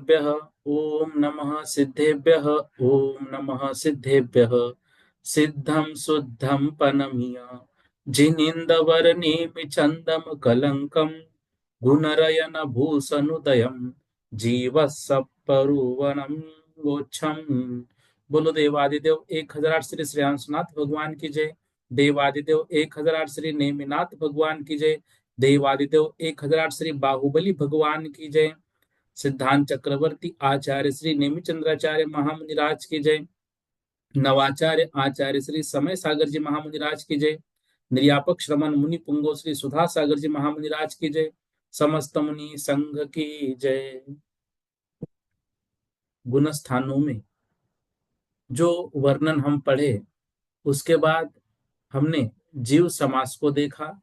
सिद्धेभ्यः ओम नमः सिद्धेभ्यः ओम नमः सिद्धेभ्यः सिद्धं शुद्धं पनमीय जिनिंदवर्णिमि चंदम कलंकम गुणरयन भूषणुदयं जीवसपरुवनम गोच्छम। बोलो देवादिदेव 1008 श्री श्रेयांसनाथ भगवान की जय। देवादिदेव 1008 श्री नेमिनाथ भगवान की जय। देवादिदेव 1008 श्री बाहुबली भगवान की जय। सिद्धांत चक्रवर्ती आचार्य श्री नेमिचंद्राचार्य महामुनिराज की जय। नवाचार्य आचार्य श्री समय सागर जी महामुनिराज की जय। निर्यापक श्रमण मुनि पुंगो श्री सुधा सागर जी महामुनिराज की जय। समस्त मुनि संघ की जय। गुण स्थानों में जो वर्णन हम पढ़े उसके बाद हमने जीव समास को देखा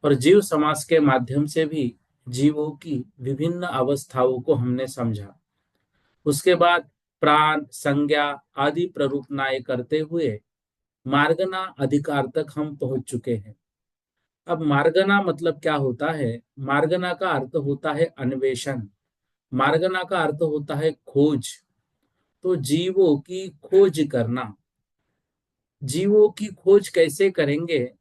और जीव समास के माध्यम से भी जीवों की विभिन्न अवस्थाओं को हमने समझा। उसके बाद प्राण संज्ञा आदि प्ररूपनाएं करते हुए मार्गना अधिकार तक हम पहुंच चुके हैं। अब मार्गना मतलब क्या होता है? मार्गना का अर्थ होता है अन्वेषण। मार्गना का अर्थ होता है खोज। तो जीवों की खोज करना। जीवों की खोज कैसे करेंगे?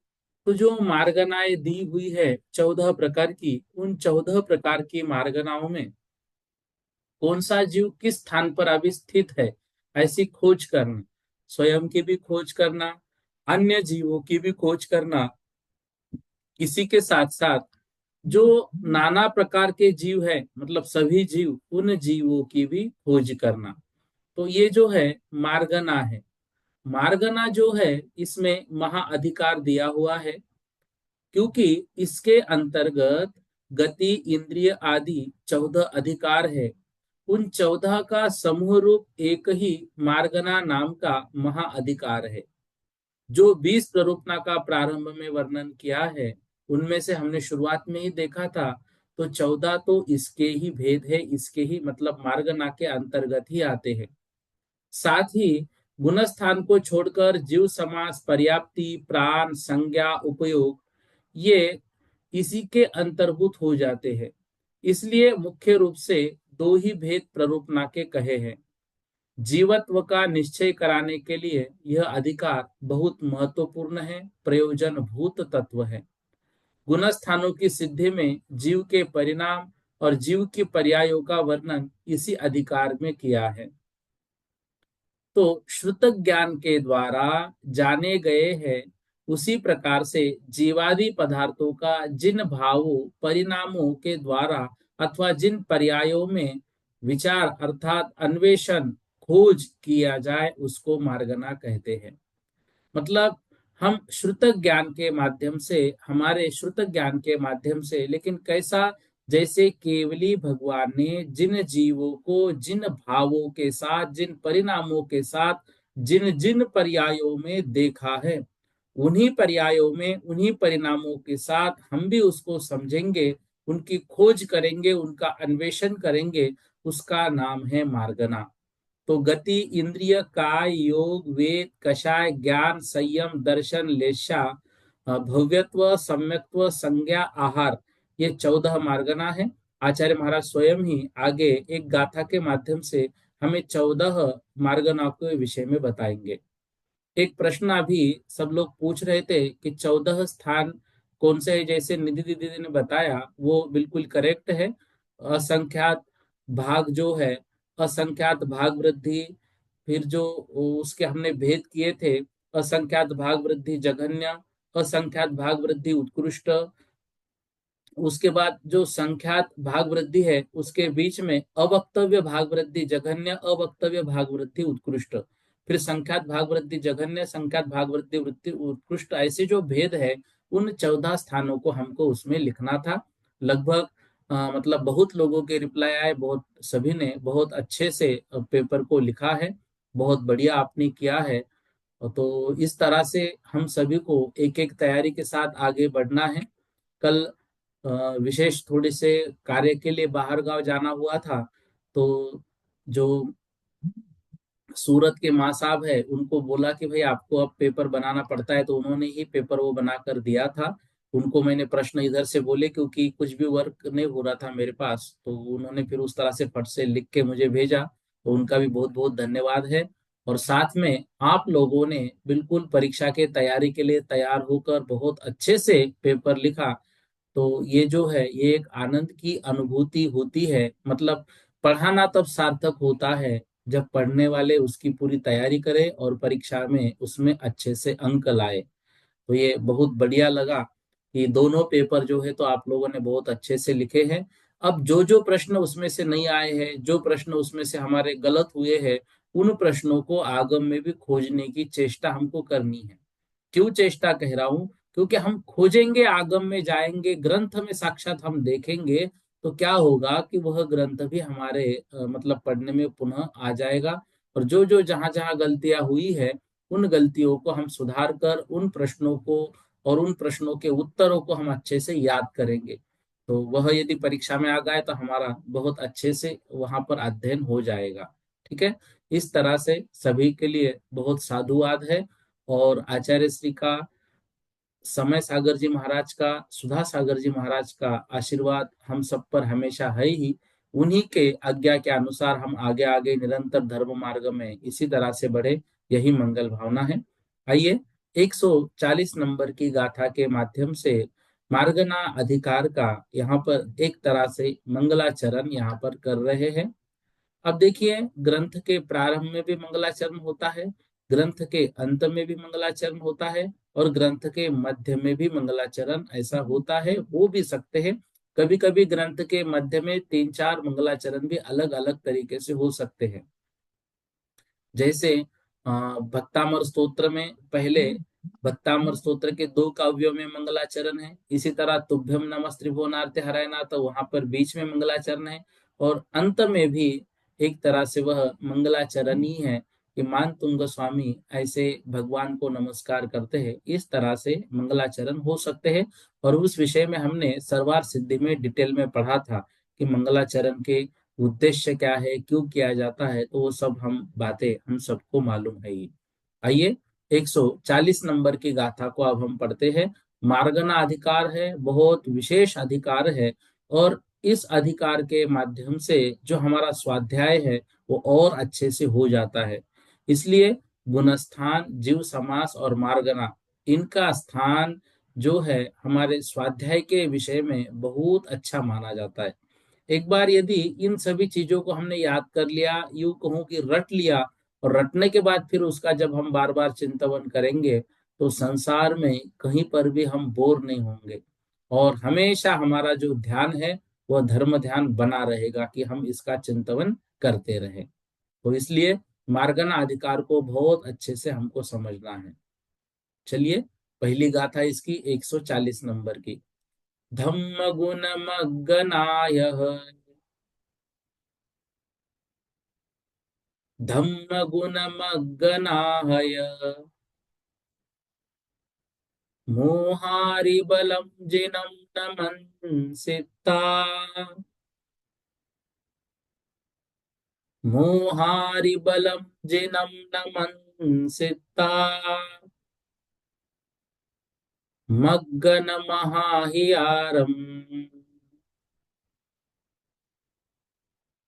तो जो मार्गनाएं दी हुई है 14 प्रकार की, उन 14 प्रकार की मार्गनाओं में कौन सा जीव किस स्थान पर अभी स्थित है, ऐसी खोज करना। स्वयं की भी खोज करना, अन्य जीवों की भी खोज करना, इसी के साथ साथ जो नाना प्रकार के जीव है मतलब सभी जीव, उन जीवों की भी खोज करना। तो ये जो है मार्गना है। मार्गना जो है इसमें महाअधिकार दिया हुआ है, क्योंकि इसके अंतर्गत गति इंद्रिय आदि 14 अधिकार है। उन 14 का समूह रूप एक ही मार्गना नाम का महाअधिकार है। जो 20 प्ररूपना का प्रारंभ में वर्णन किया है उनमें से हमने शुरुआत में ही देखा था। तो 14 तो इसके ही भेद है, इसके ही मतलब मार्गना के अंतर्गत ही आते हैं। साथ ही गुणस्थान को छोड़कर जीव समास पर्याप्ति प्राण संज्ञा उपयोग ये इसी के अंतर्भूत हो जाते हैं। इसलिए मुख्य रूप से दो ही भेद प्ररूपना के कहे हैं। जीवत्व का निश्चय कराने के लिए यह अधिकार बहुत महत्वपूर्ण है, प्रयोजन भूत तत्व है। गुणस्थानों की सिद्धि में जीव के परिणाम और जीव की पर्यायों का वर्णन इसी अधिकार में किया है। तो श्रुत ज्ञान के द्वारा जाने गए हैं, उसी प्रकार से जीवादि पदार्थों का जिन भावों परिणामों के द्वारा अथवा जिन पर्यायों में विचार अर्थात अन्वेषण खोज किया जाए उसको मार्गना कहते हैं। मतलब हम श्रुत ज्ञान के माध्यम से, हमारे श्रुत ज्ञान के माध्यम से, लेकिन कैसा? जैसे केवली भगवान ने जिन जीवों को जिन भावों के साथ जिन परिणामों के साथ जिन जिन पर्यायों में देखा है, उन्हीं पर्यायों में उन्हीं परिणामों के साथ हम भी उसको समझेंगे, उनकी खोज करेंगे, उनका अन्वेषण करेंगे, उसका नाम है मार्गना। तो गति इंद्रिय काय योग वेद कषाय ज्ञान संयम दर्शन लेशा भव्यत्व सम्यक्त्व संज्ञा आहार, ये 14 मार्गना है। आचार्य महाराज स्वयं ही आगे एक गाथा के माध्यम से हमें 14 मार्गना के विषय में बताएंगे। एक प्रश्न अभी सब लोग पूछ रहे थे कि 14 स्थान कौन से है, जैसे निधि दीदी ने बताया वो बिल्कुल करेक्ट है। असंख्यात भाग जो है, असंख्यात भाग वृद्धि, फिर जो उसके हमने भेद किए थे, असंख्यात भाग वृद्धि जघन्य, असंख्यात भाग वृद्धि उत्कृष्ट, उसके बाद जो संख्यात भाग वृद्धि है उसके बीच में अवक्तव्य भाग वृद्धि जघन्य, अवक्तव्य भाग वृद्धि उत्कृष्ट, फिर संख्यात भाग वृद्धि जघन्य, संख्यात भाग वृद्धि वृद्धि उत्कृष्ट, ऐसे जो भेद है उन 14 स्थानों को हमको उसमें लिखना था। लगभग मतलब बहुत लोगों के रिप्लाई आए, बहुत सभी ने बहुत अच्छे से पेपर को लिखा है। बहुत बढ़िया आपने किया है। तो इस तरह से हम सभी को एक एक तैयारी के साथ आगे बढ़ना है। कल विशेष थोड़े से कार्य के लिए बाहर गांव जाना हुआ था। तो जो सूरत के माँ साहब है उनको बोला कि भाई आपको अब पेपर बनाना पड़ता है, तो उन्होंने ही पेपर वो बना कर दिया था। उनको मैंने प्रश्न इधर से बोले क्योंकि कुछ भी वर्क नहीं हो रहा था मेरे पास, तो उन्होंने फिर उस तरह से फट से लिख के मुझे भेजा। तो उनका भी बहुत बहुत धन्यवाद है। और साथ में आप लोगों ने बिल्कुल परीक्षा के तैयारी के लिए तैयार होकर बहुत अच्छे से पेपर लिखा। तो ये जो है ये एक आनंद की अनुभूति होती है। मतलब पढ़ाना तब सार्थक होता है जब पढ़ने वाले उसकी पूरी तैयारी करे और परीक्षा में उसमें अच्छे से अंक लाए। तो ये बहुत बढ़िया लगा कि दोनों पेपर जो है तो आप लोगों ने बहुत अच्छे से लिखे हैं। अब जो जो प्रश्न उसमें से नहीं आए हैं, जो प्रश्न उसमें से हमारे गलत हुए हैं, उन प्रश्नों को आगम में भी खोजने की चेष्टा हमको करनी है। क्यों चेष्टा कह रहा हूं? क्योंकि हम खोजेंगे, आगम में जाएंगे, ग्रंथ में साक्षात हम देखेंगे, तो क्या होगा कि वह ग्रंथ भी हमारे मतलब पढ़ने में पुनः आ जाएगा। और जो जो जहां जहां गलतियां हुई है, उन गलतियों को हम सुधार कर उन प्रश्नों को और उन प्रश्नों के उत्तरों को हम अच्छे से याद करेंगे। तो वह यदि परीक्षा में आ गए तो हमारा बहुत अच्छे से वहां पर अध्ययन हो जाएगा। ठीक है। इस तरह से सभी के लिए बहुत साधुवाद है। और आचार्य श्री का, समय सागर जी महाराज का, सुधा सागर जी महाराज का आशीर्वाद हम सब पर हमेशा है ही। उन्हीं के आज्ञा के अनुसार हम आगे आगे निरंतर धर्म मार्ग में इसी तरह से बढ़े, यही मंगल भावना है। आइए 140 नंबर की गाथा के माध्यम से मार्गना अधिकार का यहाँ पर एक तरह से मंगलाचरण यहाँ पर कर रहे हैं। अब देखिए, ग्रंथ के प्रारंभ में भी मंगलाचरण होता है, ग्रंथ के अंत में भी मंगलाचरण होता है, और ग्रंथ के मध्य में भी मंगलाचरण ऐसा होता है, हो भी सकते हैं। कभी कभी ग्रंथ के मध्य में तीन चार मंगलाचरण भी अलग अलग तरीके से हो सकते हैं। जैसे भक्तामर स्तोत्र में पहले भक्तामर स्तोत्र के दो काव्यों में मंगलाचरण है। इसी तरह तुभ्यम नमः त्रिभुवनार्ते हरायना, तो वहां पर बीच में मंगलाचरण है। और अंत में भी एक तरह से वह मंगलाचरण ही है कि मान तुंग स्वामी ऐसे भगवान को नमस्कार करते हैं। इस तरह से मंगलाचरण हो सकते हैं। और उस विषय में हमने सर्वार सिद्धि में डिटेल में पढ़ा था कि मंगलाचरण के उद्देश्य क्या है, क्यों किया जाता है, तो वो सब हम बातें हम सबको मालूम है ही। आइए 140 नंबर की गाथा को अब हम पढ़ते हैं। मार्गना अधिकार है, बहुत विशेष अधिकार है। और इस अधिकार के माध्यम से जो हमारा स्वाध्याय है वो और अच्छे से हो जाता है। इसलिए गुणस्थान, जीव समास और मार्गना, इनका स्थान जो है हमारे स्वाध्याय के विषय में बहुत अच्छा माना जाता है। एक बार यदि इन सभी चीजों को हमने याद कर लिया, यूं कहूं कि रट लिया, और रटने के बाद फिर उसका जब हम बार बार चिंतन करेंगे, तो संसार में कहीं पर भी हम बोर नहीं होंगे। और हमेशा हमारा जो ध्यान है वह धर्म ध्यान बना रहेगा कि हम इसका चिंतन करते रहें। तो इसलिए मार्गना अधिकार को बहुत अच्छे से हमको समझना है। चलिए, पहली गाथा इसकी 140 नंबर की। धम्म गुण मग्गनाय, धम्मगुणमग्गनाहय, मोहारिबलं जिनं नमंसिता, मोहारिबलं जिनं नमंसिता, मग्गनमहाहियारम्,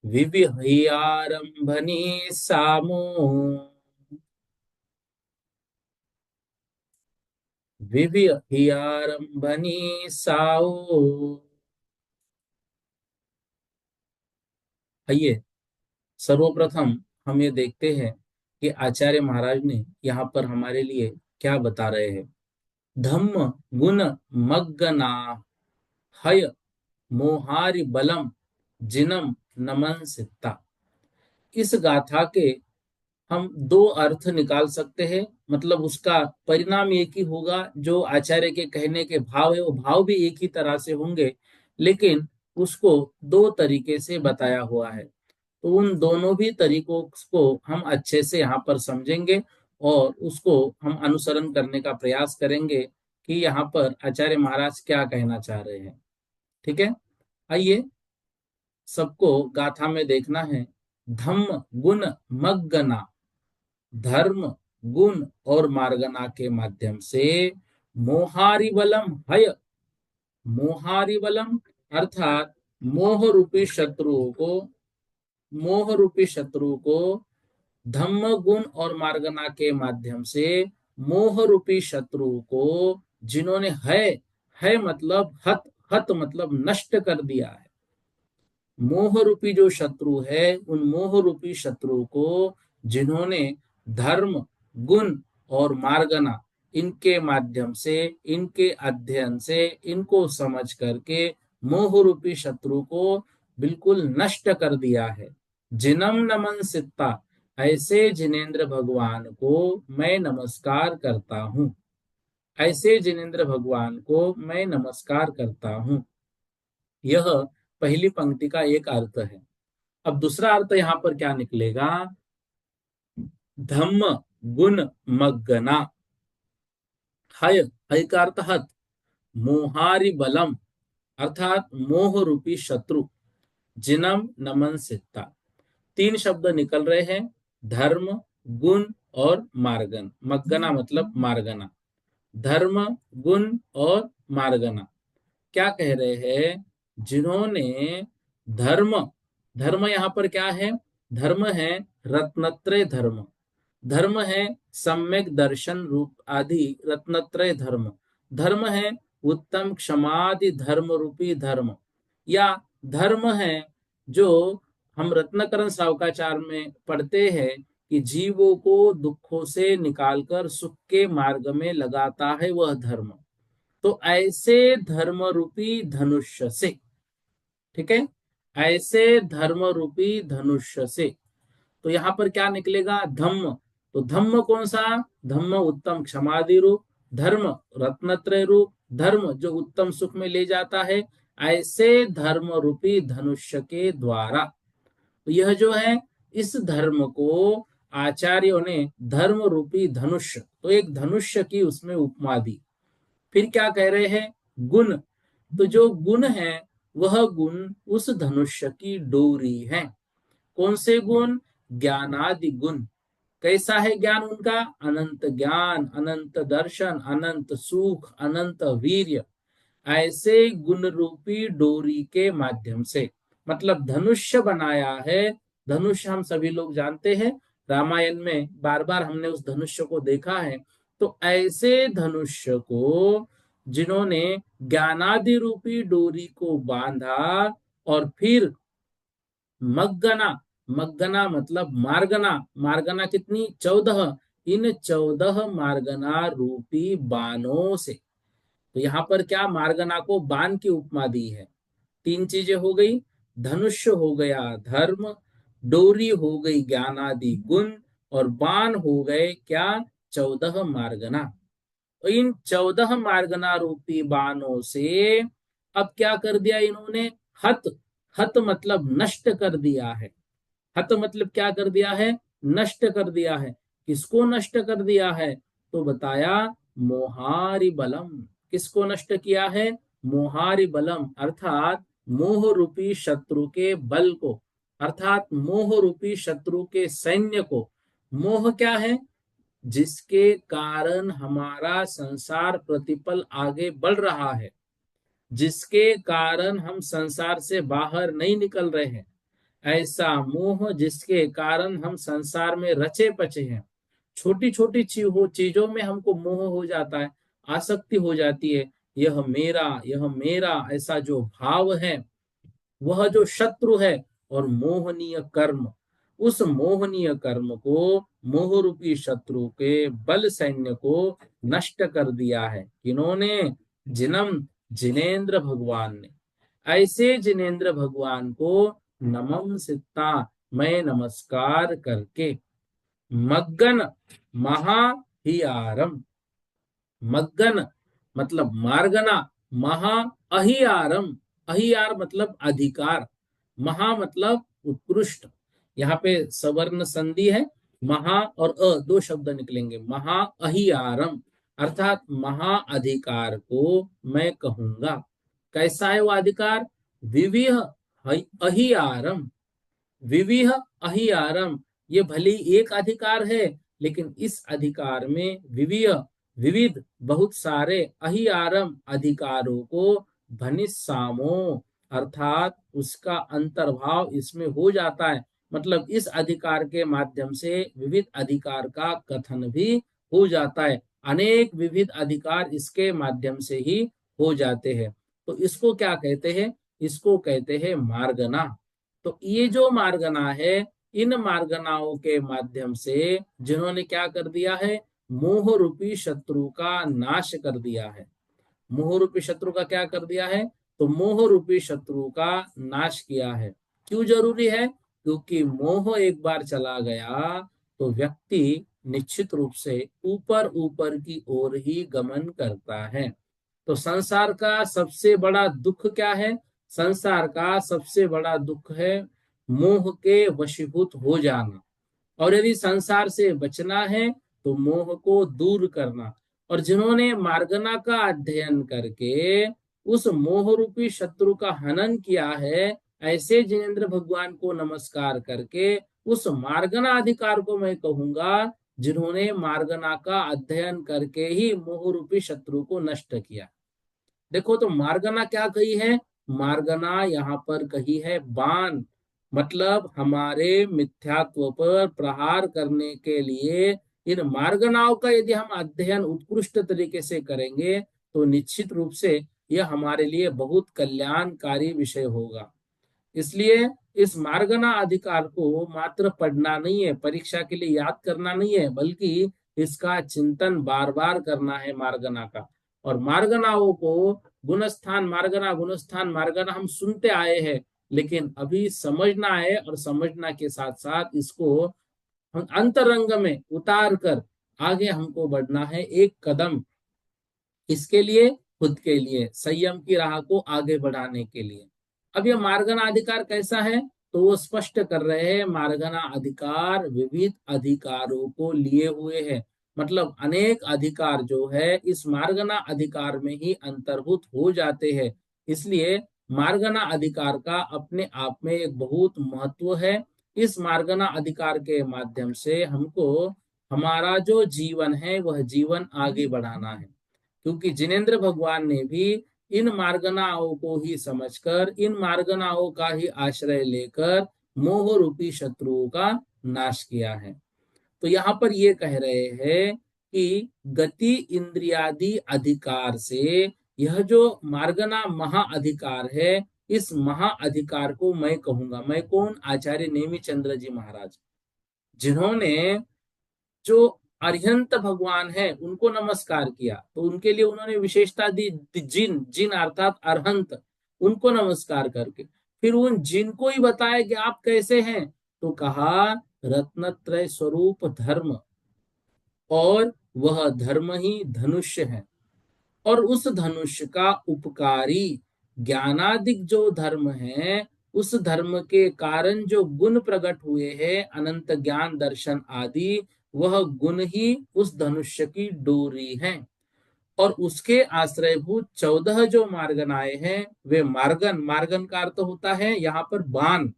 विविहियारम्भनि सामो, विविहियारम्भनि साओ। आइए, सर्वप्रथम हम ये देखते हैं कि आचार्य महाराज ने यहाँ पर हमारे लिए क्या बता रहे हैं। धम्म गुण मग्गना हय मोहारि बलम जिनम नमन सित्ता। इस गाथा के हम दो अर्थ निकाल सकते हैं, मतलब उसका परिणाम एक ही होगा। जो आचार्य के कहने के भाव है वो भाव भी एक ही तरह से होंगे, लेकिन उसको दो तरीके से बताया हुआ है। तो उन दोनों भी तरीकों को हम अच्छे से यहाँ पर समझेंगे और उसको हम अनुसरण करने का प्रयास करेंगे कि यहाँ पर आचार्य महाराज क्या कहना चाह रहे हैं। ठीक है, आइए सबको गाथा में देखना है। धम्म गुण मग्गना, धर्म गुण और मार्गना के माध्यम से मोहारिबलम हय, मोहारिबलम अर्थात मोह रूपी शत्रुओं को, मोह रूपी शत्रु को धम्म गुण और मार्गना के माध्यम से मोह रूपी शत्रु को, जिन्होंने है मतलब हत, हत मतलब नष्ट कर दिया है। मोह रूपी जो शत्रु है उन मोह रूपी शत्रु को जिन्होंने धर्म गुण और मार्गना इनके माध्यम से, इनके अध्ययन से, इनको समझ करके मोह रूपी शत्रु को बिल्कुल नष्ट कर दिया है। जिनम नमन सित्ता, ऐसे जिनेन्द्र भगवान को मैं नमस्कार करता हूँ, ऐसे जिनेन्द्र भगवान को मैं नमस्कार करता हूँ। यह पहली पंक्ति का एक अर्थ है। अब दूसरा अर्थ यहाँ पर क्या निकलेगा? धम्म गुण मग्गना, हय का अर्थ हत, मोहारि बलम अर्थात मोह रूपी शत्रु, जिनम नमन सित्ता। तीन शब्द निकल रहे हैं, धर्म गुण और मार्गन। मग्गना मतलब मार्गना, धर्म गुण और मार्गना। क्या कह रहे हैं? जिन्होंने धर्म, धर्म यहां पर क्या है? धर्म है रत्नत्रय धर्म, धर्म है सम्यक दर्शन रूप आदि रत्नत्रय धर्म, धर्म है उत्तम क्षमादि धर्म रूपी धर्म, या धर्म है जो हम रत्नकरण सावकाचार में पढ़ते हैं कि जीवों को दुखों से निकालकर सुख के मार्ग में लगाता है वह धर्म। तो ऐसे धर्म रूपी धनुष्य से, ठीक है, ऐसे धर्म रूपी धनुष्य से। तो यहां पर क्या निकलेगा? धम्म। तो धम्म कौन सा? धम्म उत्तम क्षमादि रूप, धर्म रत्नत्रय रूप, धर्म जो उत्तम सुख में ले जाता है, ऐसे धर्म रूपी धनुष्य के द्वारा। तो यह जो है, इस धर्म को आचार्यों ने धर्म रूपी धनुष्य, तो एक धनुष्य की उसमें उपमा दी। फिर क्या कह रहे हैं? गुण। तो जो गुण है वह गुण उस धनुष्य की डोरी है। कौन से गुण? ज्ञानादि गुण। कैसा है ज्ञान उनका? अनंत ज्ञान, अनंत दर्शन, अनंत सुख, अनंत वीर्य। ऐसे गुण रूपी डोरी के माध्यम से, मतलब धनुष्य बनाया है। धनुष्य हम सभी लोग जानते हैं, रामायण में बार बार हमने उस धनुष्य को देखा है। तो ऐसे धनुष्य को जिन्होंने ज्ञानादि रूपी डोरी को बांधा और फिर मग्गना, मग्गना मतलब मार्गना, मार्गना कितनी? 14। इन 14 मार्गना रूपी बाणों से। तो यहां पर क्या? मार्गना को बाण की उपमा दी है। तीन चीजें हो गई, धनुष्य हो गया धर्म, डोरी हो गई ज्ञानादि गुण, और बाण हो गए क्या? 14 मार्गना। तो इन 14 मार्गना रूपी बाणों से अब क्या कर दिया इन्होंने? हत, हत मतलब नष्ट कर दिया है। हत मतलब क्या कर दिया है? नष्ट कर दिया है। किसको नष्ट कर दिया है? तो बताया मोहारि बलम। किसको नष्ट किया है? मोहारि बलम अर्थात मोह रूपी शत्रु के बल को, अर्थात मोह रूपी शत्रु के सैन्य को। मोह क्या है? जिसके कारण हमारा संसार प्रतिपल आगे बढ़ रहा है, जिसके कारण हम संसार से बाहर नहीं निकल रहे हैं, ऐसा मोह जिसके कारण हम संसार में रचे पचे हैं। छोटी छोटी चीजों में हमको मोह हो जाता है, आसक्ति हो जाती है। यह मेरा ऐसा जो भाव है, वह जो शत्रु है और मोहनीय कर्म, उस मोहनीय कर्म को, मोह रूपी शत्रु के बल सैन्य को नष्ट कर दिया है। किन्होंने? जिनम, जिनेन्द्र भगवान ने। ऐसे जिनेन्द्र भगवान को नमम सित्ता, मैं नमस्कार करके। मग्गन महाहियारम। मग्गन मतलब मार्गना, महा अहियारम, अहियार मतलब अधिकार, महा मतलब उत्कृष्ट। यहाँ पे सवर्ण संधि है, महा और दो शब्द निकलेंगे, महा अहियारम अर्थात महा अधिकार को मैं कहूंगा। कैसा है वो अधिकार? विविह अहियारम, विविह अहियारम, ये भले एक अधिकार है, लेकिन इस अधिकार में विविध विविध बहुत सारे अहियारम अधिकारों को भनिसामो अर्थात उसका अंतर्भाव इसमें हो जाता है। मतलब इस अधिकार के माध्यम से विविध अधिकार का कथन भी हो जाता है, अनेक विविध अधिकार इसके माध्यम से ही हो जाते हैं। तो इसको क्या कहते हैं? इसको कहते हैं मार्गना। तो ये जो मार्गना है, इन मार्गनाओं के माध्यम से जिन्होंने क्या कर दिया है? मोह रूपी शत्रु का नाश कर दिया है। मोह रूपी शत्रु का क्या कर दिया है? तो मोह रूपी शत्रु का नाश किया है। क्यों जरूरी है? क्योंकि मोह एक बार चला गया तो व्यक्ति निश्चित रूप से ऊपर ऊपर की ओर ही गमन करता है। तो संसार का सबसे बड़ा दुख क्या है? संसार का सबसे बड़ा दुख है मोह के वशीभूत हो जाना। और यदि संसार से बचना है तो मोह को दूर करना। और जिन्होंने मार्गना का अध्ययन करके उस मोह रूपी शत्रु का हनन किया है, ऐसे जिनेन्द्र भगवान को नमस्कार करके उस मार्गना अधिकार को मैं कहूंगा, जिन्होंने मार्गना का अध्ययन करके ही मोह रूपी शत्रु को नष्ट किया। देखो तो मार्गना क्या कही है? मार्गना यहाँ पर कही है बाण, मतलब हमारे मिथ्यात्व पर प्रहार करने के लिए इन मार्गनाओं का यदि हम अध्ययन उत्कृष्ट तरीके से करेंगे तो निश्चित रूप से यह हमारे लिए बहुत कल्याणकारी विषय होगा। इसलिए इस मार्गना अधिकार को मात्र पढ़ना नहीं है, परीक्षा के लिए याद करना नहीं है, बल्कि इसका चिंतन बार बार करना है मार्गना का। और मार्गनाओं को गुणस्थान मार्गना, गुणस्थान मार्गना हम सुनते आए हैं, लेकिन अभी समझना है, और समझना के साथ साथ इसको हम अंतरंग में उतार कर आगे हमको बढ़ना है एक कदम, इसके लिए खुद के लिए संयम की राह को आगे बढ़ाने के लिए। अब यह मार्गना अधिकार कैसा है? तो वो स्पष्ट कर रहे हैं, मार्गना अधिकार विविध अधिकारों को लिए हुए है। मतलब अनेक अधिकार जो है इस मार्गना अधिकार में ही अंतर्भूत हो जाते हैं। इसलिए मार्गना अधिकार का अपने आप में एक बहुत महत्व है। इस मार्गना अधिकार के माध्यम से हमको हमारा जो जीवन है वह जीवन आगे बढ़ाना है। क्योंकि जिनेन्द्र भगवान ने भी इन मार्गनाओं को ही समझकर, इन मार्गनाओं का ही आश्रय लेकर मोह रूपी शत्रुओं का नाश किया है। तो यहाँ पर ये कह रहे हैं कि गति इंद्रियादि अधिकार से यह जो मार्गना महाअधिकार है, इस महाअधिकार को मैं कहूंगा। मैं कौन? आचार्य नेमि चंद्र जी महाराज, जिन्होंने जो अरिहंत भगवान है उनको नमस्कार किया, तो उनके लिए उन्होंने विशेषता दी जिन, जिन अर्थात अरहंत, उनको नमस्कार करके फिर उन जिन को ही बताया कि आप कैसे हैं। तो कहा रत्नत्रय स्वरूप धर्म, और वह धर्म ही धनुष्य है। और उस धनुष्य का उपकारी ज्ञानादिक जो धर्म है, उस धर्म के कारण जो गुण प्रकट हुए हैं, अनंत ज्ञान दर्शन आदि, वह गुण ही उस धनुष्य की डोरी है। और उसके आश्रयभूत 14 जो मार्गनाए हैं, वे मार्गन, मार्गन का अर्थ होता है यहाँ पर बाण,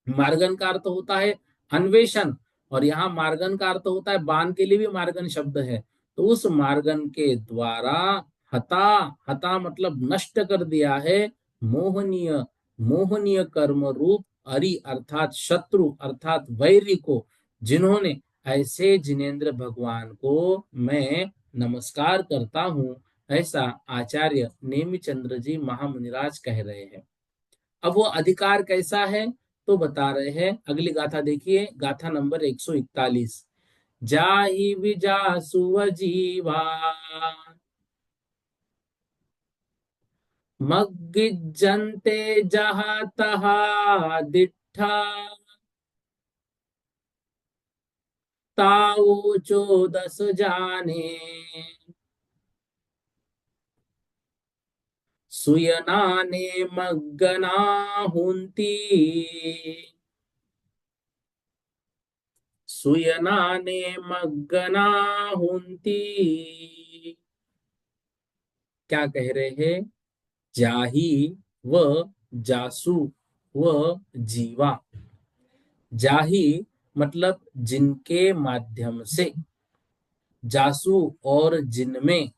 मार्गन का अर्थ होता है अन्वेषण, और यहाँ मार्गन का अर्थ होता है बाण के लिए भी मार्गन शब्द है। तो उस मार्गन के द्वारा हता, हता मतलब नष्ट कर दिया है मोहनीय, मोहनीय कर्म रूप अरि अर्थात शत्रु अर्थात वैरी को, जिन्होंने ऐसे जिनेन्द्र भगवान को मैं नमस्कार करता हूं, ऐसा आचार्य नेमिचंद्र जी महामुनिराज कह रहे हैं। अब वो अधिकार कैसा है तो बता रहे हैं, अगली गाथा देखिए, गाथा नंबर 141। जाहि विजासु जीवा मग्गिज्जन्ते जहाँ तहा दिट्ठा ताओ 14 जाने, सुयनाने मग्गना हुंती, सुयनाने मग्गना हुंती। क्या कह रहे हैं? जाही व जासु व जीवा। जाही मतलब जिनके माध्यम से, जासु और जिनमें,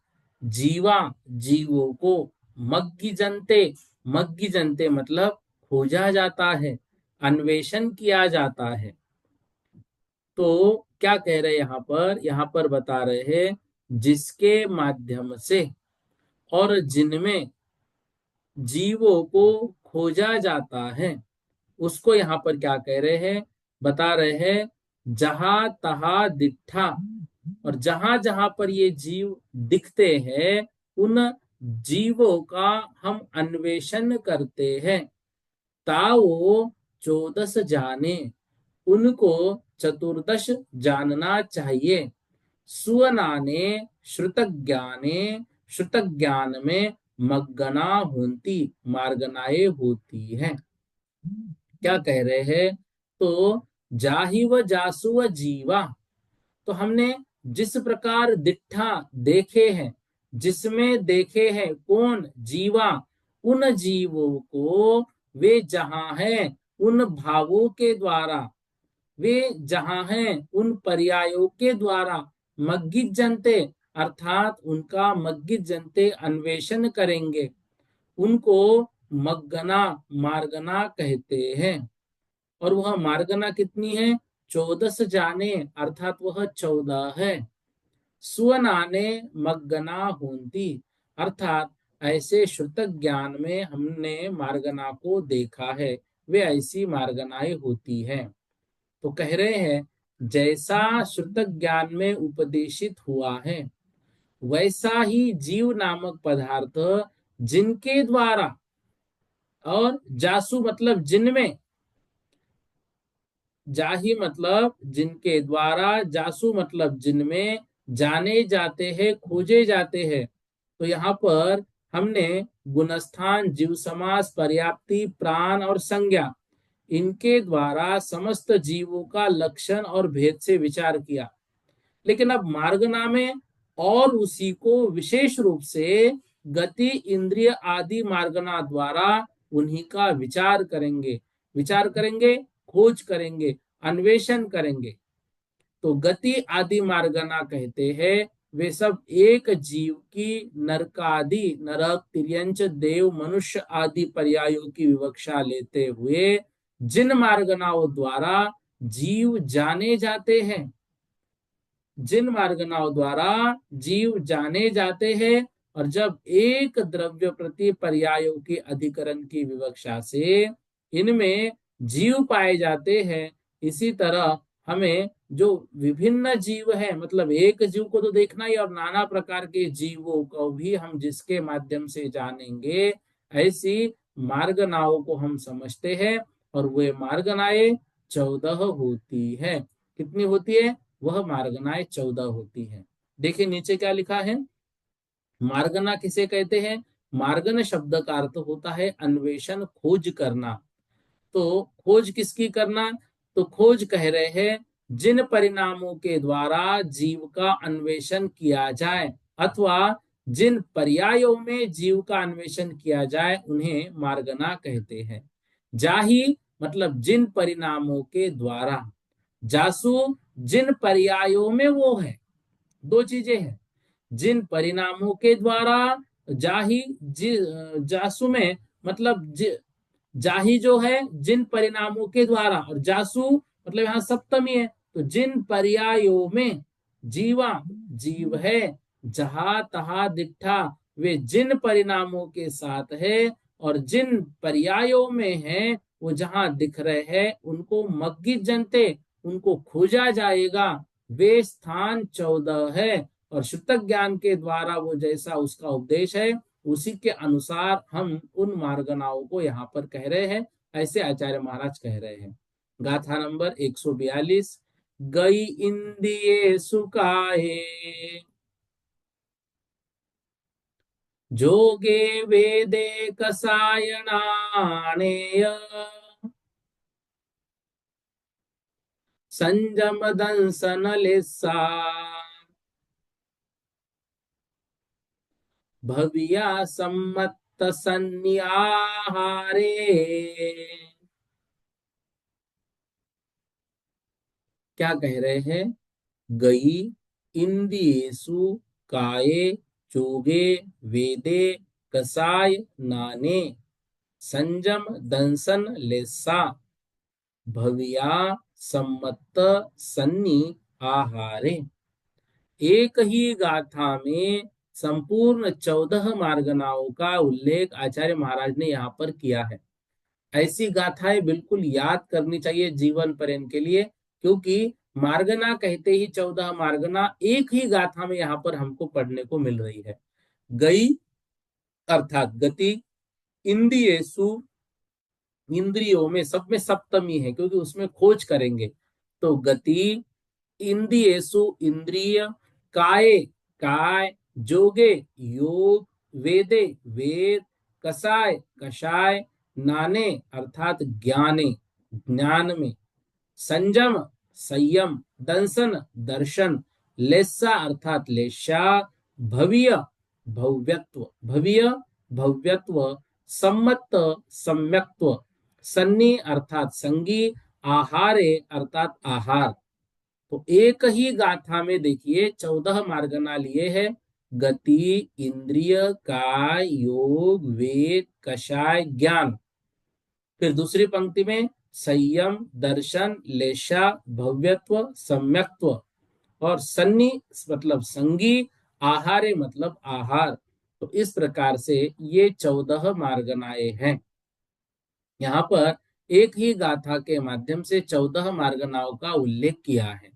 जीवा जीवों को, मग्गी जनते, मग्गी जनते मतलब खोजा जाता है, अन्वेषण किया जाता है। तो क्या कह रहे हैं यहाँ पर? यहाँ पर बता रहे हैं जिसके माध्यम से और जिनमें जीवों को खोजा जाता है, उसको यहाँ पर क्या कह रहे हैं? बता रहे हैं जहां तहा दिठा, और जहां जहां पर ये जीव दिखते हैं उन जीवों का हम अन्वेषण करते हैं। ताओ 14 जाने, उनको 14 जानना चाहिए। सुअनाने श्रुत ज्ञाने, श्रुत ज्ञान में मग्गना होती, मार्गनाए होती हैं। क्या कह रहे हैं? तो जाहि व जासु व जीवा, तो हमने जिस प्रकार दिट्ठा देखे हैं, जिसमें देखे हैं कौन? जीवा। उन जीवों को वे जहां हैं उन भावों के द्वारा, वे जहां हैं उन पर्यायों के द्वारा, मग्गित जनते अर्थात उनका मग्गित जनते अन्वेषण करेंगे, उनको मग्गना, मार्गना कहते हैं। और वह मार्गना कितनी है? 14 जाने, अर्थात वह 14 है। सुवनाने मग्गना होती, अर्थात ऐसे श्रुत ज्ञान में हमने मार्गना को देखा है, वे ऐसी मार्गनाएं होती हैं। तो कह रहे हैं जैसा श्रुत ज्ञान में उपदेशित हुआ है, वैसा ही जीव नामक पदार्थ जिनके द्वारा, और जासु मतलब जिनमें, जाही मतलब जिनके द्वारा, जासु मतलब जिनमें, जाने जाते हैं, खोजे जाते हैं। तो यहाँ पर हमने गुणस्थान, जीव समास, पर्याप्ति, प्राण और संज्ञा, इनके द्वारा समस्त जीवों का लक्षण और भेद से विचार किया। लेकिन अब मार्गना में और उसी को विशेष रूप से गति, इंद्रिय आदि मार्गना द्वारा उन्हीं का विचार करेंगे, विचार करेंगे, खोज करेंगे, अन्वेषण करेंगे। तो गति आदि मार्गना कहते हैं वे सब एक जीव की नरकादि, नरक, तिर्यंच, देव, मनुष्य आदि पर्यायों की विवक्षा लेते हुए जिन मार्गनाओं द्वारा जीव जाने जाते हैं, जिन मार्गनाओं द्वारा जीव जाने जाते हैं, और जब एक द्रव्य प्रति पर्यायों की अधिकरण की विवक्षा से इनमें जीव पाए जाते हैं, इसी तरह हमें जो विभिन्न जीव है, मतलब एक जीव को तो देखना ही, और नाना प्रकार के जीवों को भी हम जिसके माध्यम से जानेंगे, ऐसी मार्गनाओं को हम समझते हैं। और वे मार्गनाएं 14 होती है। कितनी होती है? वह मार्गनाएं 14 होती है। देखिए नीचे क्या लिखा है। मार्गना किसे कहते हैं? मार्गन शब्द का अर्थ होता है अन्वेषण, खोज करना। तो खोज किसकी करना? तो खोज कह रहे हैं जिन परिणामों के द्वारा जीव का अन्वेषण किया जाए, अथवा जिन पर्यायों में जीव का अन्वेषण किया जाए, उन्हें मार्गना कहते हैं। जाही मतलब जिन परिणामों के द्वारा, जासु जिन पर्यायों में वो है। दो चीजें हैं, जिन परिणामों के द्वारा, जाही जासु में मतलब जाही जो है जिन परिणामों के द्वारा, और जासु मतलब यहाँ सप्तमी है, तो जिन पर्यायों में जीवा जीव है, जहा तहा दिट्ठा, वे जिन परिणामों के साथ है और जिन पर्यायों में है, वो जहां दिख रहे हैं उनको मग्गित जनते, उनको खोजा जाएगा। वे स्थान 14 है, और शुतक ज्ञान के द्वारा वो जैसा उसका उपदेश है, उसी के अनुसार हम उन मार्गनाओं को यहाँ पर कह रहे हैं। ऐसे आचार्य महाराज कह रहे हैं। गाथा नंबर 142। गई इंद्रिये सुखाए, जोगे वेदे कसायणानेय, संजम दंसन लेसा, भविया सम्मत सन्निहारे। क्या कह रहे हैं? गई इंद्रियेषु काये चोगे वेदे कसाय नाने, संजम दंसन लेसा, भविया सम्मत सन्नि आहारे। एक ही गाथा में संपूर्ण 14 मार्गनाओं का उल्लेख आचार्य महाराज ने यहाँ पर किया है। ऐसी गाथाएं बिल्कुल याद करनी चाहिए जीवन पर्यंत के लिए, क्योंकि मार्गना कहते ही 14 मार्गना एक ही गाथा में यहाँ पर हमको पढ़ने को मिल रही है। गई अर्थात गति, इंद्रियेषु, इंद्रियों में, सब में सप्तमी है क्योंकि उसमें खोज करेंगे। तो गति, इंद्रियेषु इंद्रिय, काय काय, जोगे योग, वेदे वेद, कसाय कषाय, नाने अर्थात ज्ञाने ज्ञान में, संजम संयम, दंसन दर्शन, लेस्सा अर्थात लेशा, भव्य भव्यत्व भव्य भव्यत्व, सम्मत सम्यक्त्व, सन्नी अर्थात संगी, आहारे अर्थात आहार। तो एक ही गाथा में देखिए 14 मार्गना लिए है। गति, इंद्रिय, काय, योग, वेद, कषाय, ज्ञान। फिर दूसरी पंक्ति में संयम, दर्शन, लेशा, भव्यत्व, सम्यक्त्व, और सन्नी मतलब संगी, आहारे मतलब आहार। तो इस प्रकार से ये 14 मार्गनाएं हैं। यहाँ पर एक ही गाथा के माध्यम से 14 मार्गनाओं का उल्लेख किया है।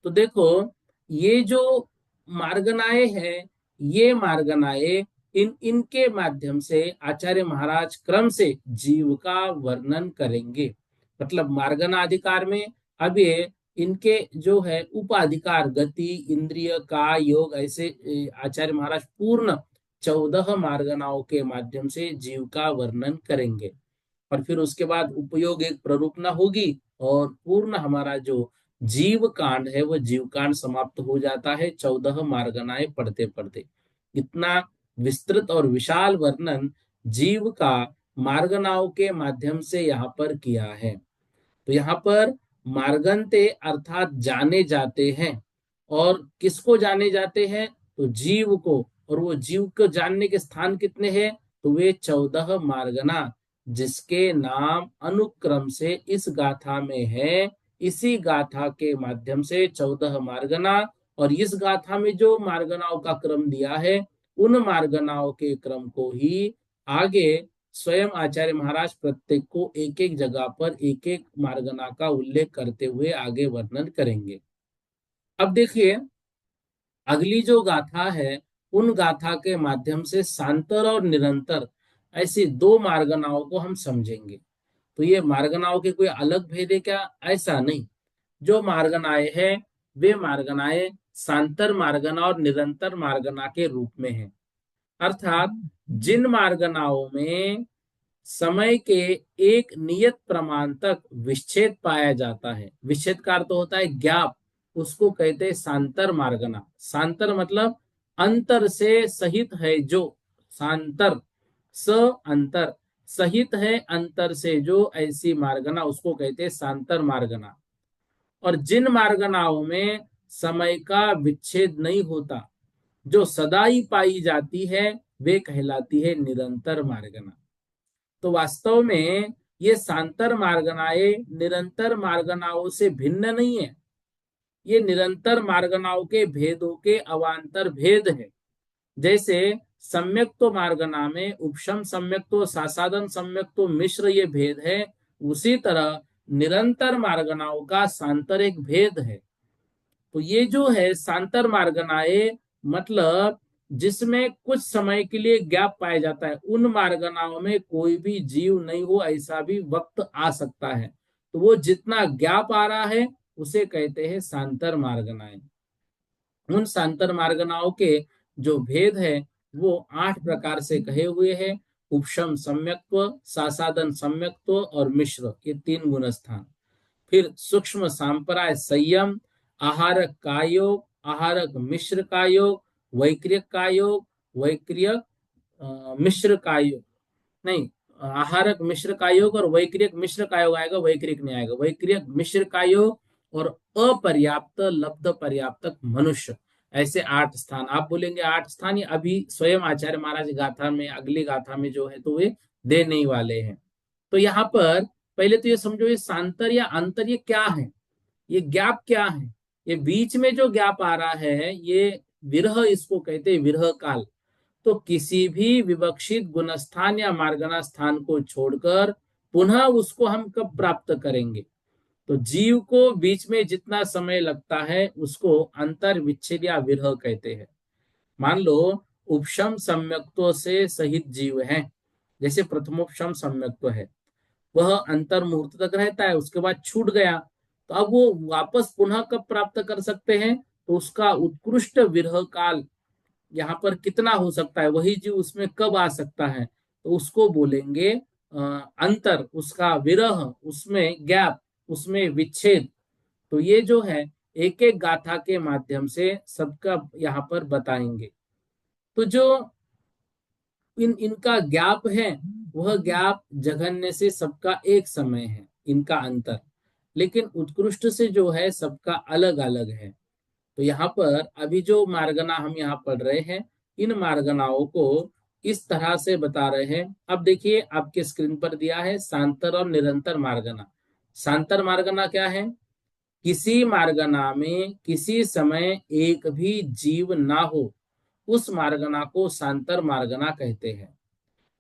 तो देखो, ये जो मार्गनाएं हैं, ये मार्गनाएं इनके माध्यम से आचार्य महाराज क्रम से जीव का वर्णन करेंगे। मतलब मार्गना अधिकार में अब ये इनके जो है उपाधिकार गति, इंद्रिय, का योग, ऐसे आचार्य महाराज पूर्ण 14 मार्गनाओं के माध्यम से जीव का वर्णन करेंगे। और फिर उसके बाद उपयोग एक प्ररूपना होगी और पूर्ण हमारा जो जीव कांड है वो जीव कांड समाप्त हो जाता है 14 मार्गनाएं पढ़ते पढ़ते। इतना विस्तृत और विशाल वर्णन जीव का मार्गनाओं के माध्यम से यहाँ पर किया है। तो यहाँ पर मार्गन्ते अर्थात जाने जाते हैं। और किसको जाने जाते हैं? तो जीव को। और वो जीव को जानने के स्थान कितने हैं? तो वे 14 मार्गना, जिसके नाम अनुक्रम से इस गाथा में है। इसी गाथा के माध्यम से 14 मार्गना, और इस गाथा में जो मार्गनाओं का क्रम दिया है उन मार्गनाओं के क्रम को ही आगे स्वयं आचार्य महाराज प्रत्येक को एक एक जगह पर एक एक मार्गना का उल्लेख करते हुए आगे वर्णन करेंगे। अब देखिए, अगली जो गाथा है उन गाथा के माध्यम से सांतर और निरंतर ऐसी दो मार्गनाओं को हम समझेंगे। तो ये मार्गनाओं के कोई अलग भेद है क्या? ऐसा नहीं। जो मार्गनाएं हैं वे मार्गनाएं सांतर मार्गना और निरंतर मार्गना के रूप में है। अर्थात जिन मार्गनाओं में समय के एक नियत प्रमाण तक विच्छेद पाया जाता है, विच्छेद का अर्थ होता है गैप, उसको कहते हैं सांतर मार्गना। सांतर मतलब अंतर से सहित है जो, सांतर स अंतर, सहित है अंतर से जो ऐसी मार्गना, उसको कहते हैं सांतर मार्गना। और जिन मार्गनाओं में समय का विच्छेद नहीं होता, जो सदा ही पाई जाती है, वे कहलाती है निरंतर मार्गना। तो वास्तव में ये सांतर मार्गनाएं निरंतर मार्गनाओं से भिन्न नहीं है। ये निरंतर मार्गनाओं के भेदों के अवान्तर भेद है। जैसे सम्यक्तो मार्गना में उपशम सम्यक्तो, सासादन सम्यक्तो, मिश्र ये भेद है, उसी तरह निरंतर मार्गनाओं का सांतर एक भेद है। तो ये जो है सांतर मार्गनाएं, मतलब जिसमें कुछ समय के लिए गैप पाया जाता है, उन मार्गनाओं में कोई भी जीव नहीं हो ऐसा भी वक्त आ सकता है। तो वो जितना गैप आ रहा है उसे कहते हैं सांतर मार्गनाएं। उन सांतर मार्गनाओं के जो भेद है वो 8 प्रकार से कहे हुए हैं। उपशम सम्यक्त्व, सासादन सम्यक्त्व और मिश्र, ये 3 गुणस्थान। फिर सूक्ष्म सांपराय संयम, आहारक का योग, आहारक मिश्र का योग, वैक्रियक का योग, वैक्रियक मिश्र का योग, नहीं, आहारक मिश्र का योग और वैक्रियक मिश्र का योग आएगा, वैक्रियक नहीं आएगा, वैक्रियक मिश्र का योग और अपर्याप्त लब्ध पर्याप्तक मनुष्य। ऐसे 8 स्थान आप बोलेंगे, 8 स्थान ये अभी स्वयं आचार्य महाराज गाथा में, अगली गाथा में जो है तो वे देने ही वाले हैं। तो यहाँ पर पहले तो ये समझो, ये सांतर या अंतर ये क्या है, ये गैप क्या है। ये बीच में जो गैप आ रहा है ये विरह, इसको कहते हैं विरह काल। तो किसी भी विवक्षित गुणस्थान या मार्गना स्थान को छोड़कर पुनः उसको हम कब प्राप्त करेंगे। तो जीव को बीच में जितना समय लगता है उसको अंतर विच्छेद या विरह कहते हैं। मान लो उपशम सम्यक्त्व से सहित जीव है, जैसे प्रथमोपशम सम्यक्त्व है, वह अंतर मुहूर्त तक रहता है, उसके बाद छूट गया, तो अब वो वापस पुनः कब प्राप्त कर सकते हैं। तो उसका उत्कृष्ट विरह काल यहाँ पर कितना हो सकता है, वही जीव उसमें कब आ सकता है, तो उसको बोलेंगे अंतर, उसका विरह, उसमें गैप, उसमें विच्छेद। तो ये जो है एक एक गाथा के माध्यम से सबका यहाँ पर बताएंगे। तो जो इनका गैप है वह गैप जघन्य से सबका एक समय है, इनका अंतर, लेकिन उत्कृष्ट से जो है सबका अलग अलग है। तो यहाँ पर अभी जो मार्गना हम यहाँ पढ़ रहे हैं, इन मार्गनाओं को इस तरह से बता रहे हैं। अब देखिए आपके स्क्रीन पर दिया है सांतर और निरंतर मार्गना। सांतर मार्गना क्या है, किसी मार्गना में किसी समय एक भी जीव ना हो, उस मार्गना को सांतर मार्गना कहते हैं।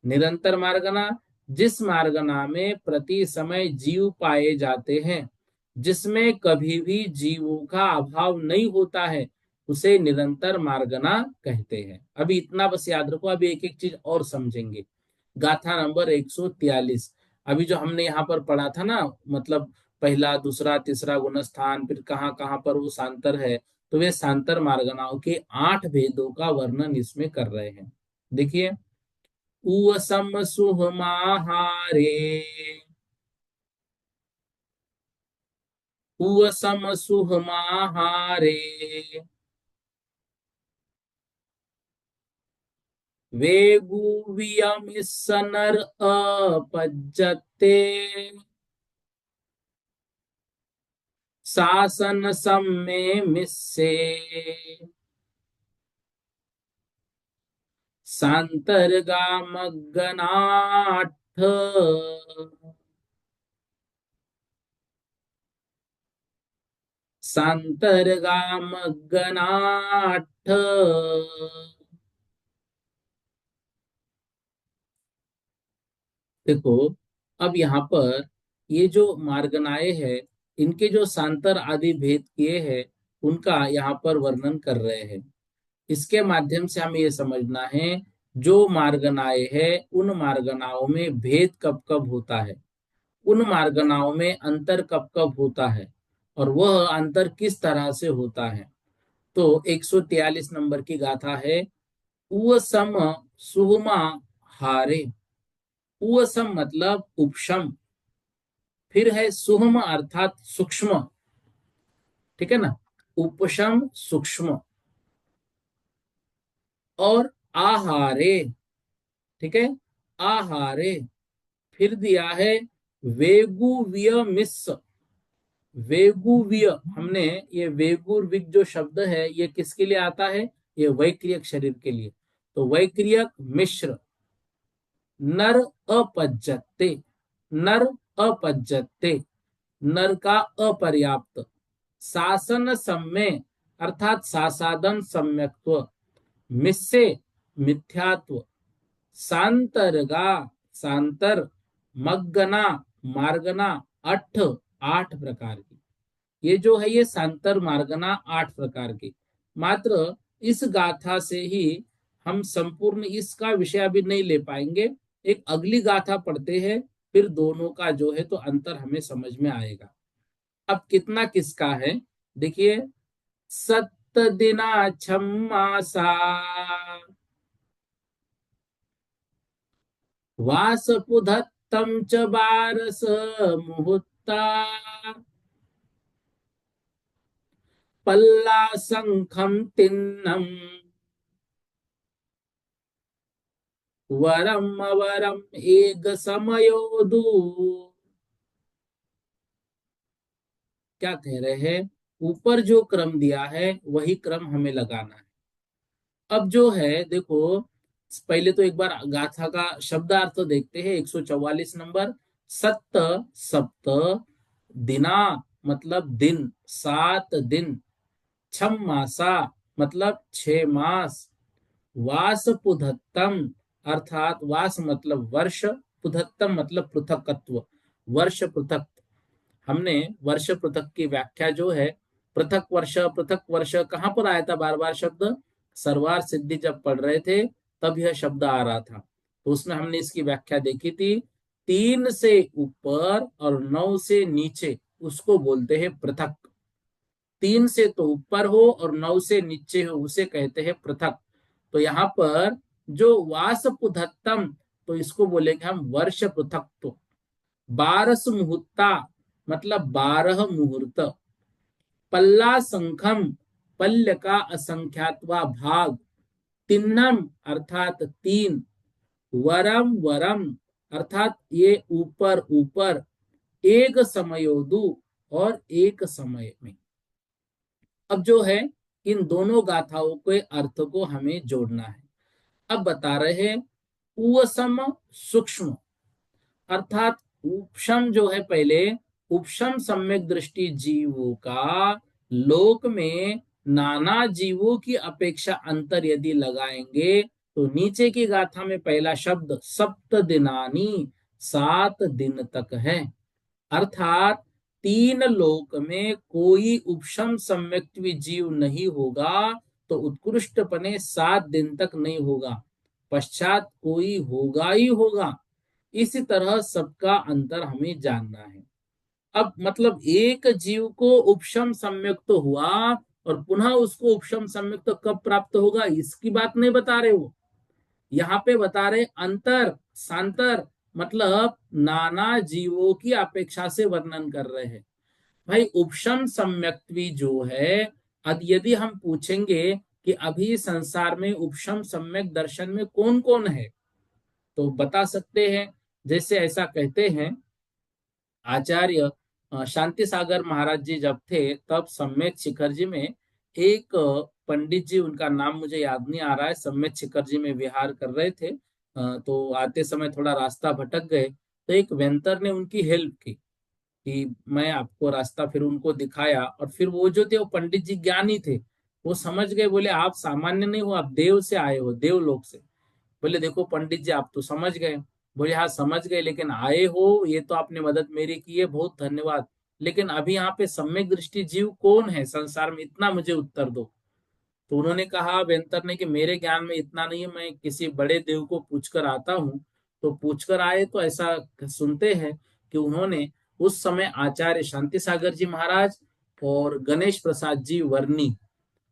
निरंतर मार्गना, जिस मार्गना में प्रति समय जीव पाए जाते हैं, जिसमें कभी भी जीवों का अभाव नहीं होता है, उसे निरंतर मार्गना कहते हैं। अभी इतना बस याद रखो, अभी एक एक चीज और समझेंगे। गाथा नंबर 143, अभी जो हमने यहाँ पर पढ़ा था ना, मतलब पहला दूसरा तीसरा गुणस्थान, फिर कहाँ कहाँ पर वो सांतर है, तो वे सांतर मार्गनाओं के 8 भेदों का वर्णन इसमें कर रहे हैं। देखिए, उवसम सुहमाहारे, उवसम सुहमाहारे, वेगुवियमिस्सनर अपज्जते, सासन सम्मे मिस्से, सांतर्गामगनाठ, सांतर्गामगनाठ। देखो, अब यहाँ पर ये जो मार्गनाए है, इनके जो सांतर आदि भेद किए हैं उनका यहाँ पर वर्णन कर रहे हैं। इसके माध्यम से हमें ये समझना है, जो मार्गनाए है उन मार्गनाओं में भेद कब कब होता है, उन मार्गनाओं में अंतर कब कब होता है, और वह अंतर किस तरह से होता है। तो 143 नंबर की गाथा है, उवसम सुहमा हारे। उवसम मतलब उपशम, फिर है सुहम अर्थात सूक्ष्म, ठीक है ना, उपशम सूक्ष्म, और आहारे, ठीक है, आहारे, फिर दिया है वेगुविय मिस। वेगुविय, हमने ये वेगुर्विक जो शब्द है ये किसके लिए आता है, ये वैक्रियक शरीर के लिए। तो वैक्रियक मिश्र, नर अपज्जते, नर अपज्जते, नर का अपर्याप्त, शासन सम्य अर्थात सासादन सम्यक्त्व, मिस्से मिथ्यात्व, सांतरगा सांतर, मग्गना मार्गना, अठ 8 प्रकार की। ये जो है ये सांतर मार्गना 8 प्रकार के। मात्र इस गाथा से ही हम संपूर्ण इसका विषय अभी नहीं ले पाएंगे, एक अगली गाथा पढ़ते हैं, फिर दोनों का जो है तो अंतर हमें समझ में आएगा। अब कितना किसका है, देखिए, 7 दिना छम्मासा, वासपुधत्तम च बारस मुहूर्ता, पल्ला शंखम तिन्नम, वरम अवरम एक समयोदु। क्या कह रहे हैं, ऊपर जो क्रम दिया है वही क्रम हमें लगाना है। अब जो है देखो, पहले तो एक बार गाथा का शब्दार्थ देखते हैं। 144 नंबर, सप्त, सप्त, दिना मतलब दिन, 7 दिन, छम मासा मतलब 6 मास, वास पुधत्तम अर्थात वास मतलब वर्ष, पुधत्तम मतलब पृथकत्व, वर्ष पृथक। हमने वर्ष पृथक की व्याख्या जो है, पृथक वर्ष कहाँ पर आया था बार बार शब्द, सर्वार सिद्धि जब पढ़ रहे थे तब यह शब्द आ रहा था। तो उसमें हमने इसकी व्याख्या देखी थी, 3 से ऊपर और 9 से नीचे उसको बोलते हैं पृथक। 3 से तो ऊपर हो और 9 से नीचे हो उसे कहते हैं पृथक। तो यहाँ पर जो वास पुधत्तम, तो इसको बोलेंगे हम वर्ष पृथक। तो 12 मुहूर्ता मतलब 12 मुहूर्त, पल्ला संखम पल्य का असंख्यातवा भाग, तिन्नम अर्थात 3, वरम वरम अर्थात ये ऊपर ऊपर, एक समयोदु और एक समय में। अब जो है इन दोनों गाथाओं के अर्थ को हमें जोड़ना है। अब बता रहे हैं उपशम सूक्ष्म, अर्थात उपशम जो है पहले, उपशम सम्यक दृष्टि जीवों का लोक में नाना जीवों की अपेक्षा अंतर यदि लगाएंगे तो नीचे की गाथा में पहला शब्द सप्त दिनानी, 7 दिन तक है। अर्थात 3 लोक में कोई उपशम सम्यक जीव नहीं होगा तो उत्कृष्ट पने 7 दिन तक नहीं होगा, पश्चात कोई होगा ही होगा। इसी तरह सबका अंतर हमें जानना है। अब मतलब एक जीव को उपशम सम्यक तो हुआ और पुनः उसको उपशम सम्यक तो कब प्राप्त होगा इसकी बात नहीं बता रहे वो, यहाँ पे बता रहे अंतर सांतर, मतलब नाना जीवों की अपेक्षा से वर्णन कर रहे हैं। भाई उपशम सम्यक्त्वी जो है, अब यदि हम पूछेंगे कि अभी संसार में उपशम सम्यक दर्शन में कौन कौन है, तो बता सकते हैं। जैसे ऐसा कहते हैं आचार्य शांति सागर महाराज जी जब थे तब सम्यक शिखर जी में एक पंडित जी, उनका नाम मुझे याद नहीं आ रहा है, सम्यक शिखर जी में विहार कर रहे थे। तो आते समय थोड़ा रास्ता भटक गए तो एक वेंतर ने उनकी हेल्प की कि मैं आपको रास्ता फिर उनको दिखाया। और फिर वो जो थे वो पंडित जी ज्ञानी थे, वो समझ गए, बोले आप सामान्य नहीं हो, आप देव से आए हो, देवलोक से। बोले देखो पंडित जी आप तो समझ गए। बोले हाँ समझ गए, लेकिन आए हो ये तो आपने मदद मेरी की है, बहुत धन्यवाद, लेकिन अभी यहाँ पे सम्यक दृष्टि जीव कौन है संसार में, इतना मुझे उत्तर दो। तो उन्होंने कहा वेंतर ने कि मेरे ज्ञान में इतना नहीं है, मैं किसी बड़े देव को पूछकर आता हूँ। तो पूछकर आए तो ऐसा सुनते हैं कि उन्होंने उस समय आचार्य शांति सागर जी महाराज और गणेश प्रसाद जी वर्णी,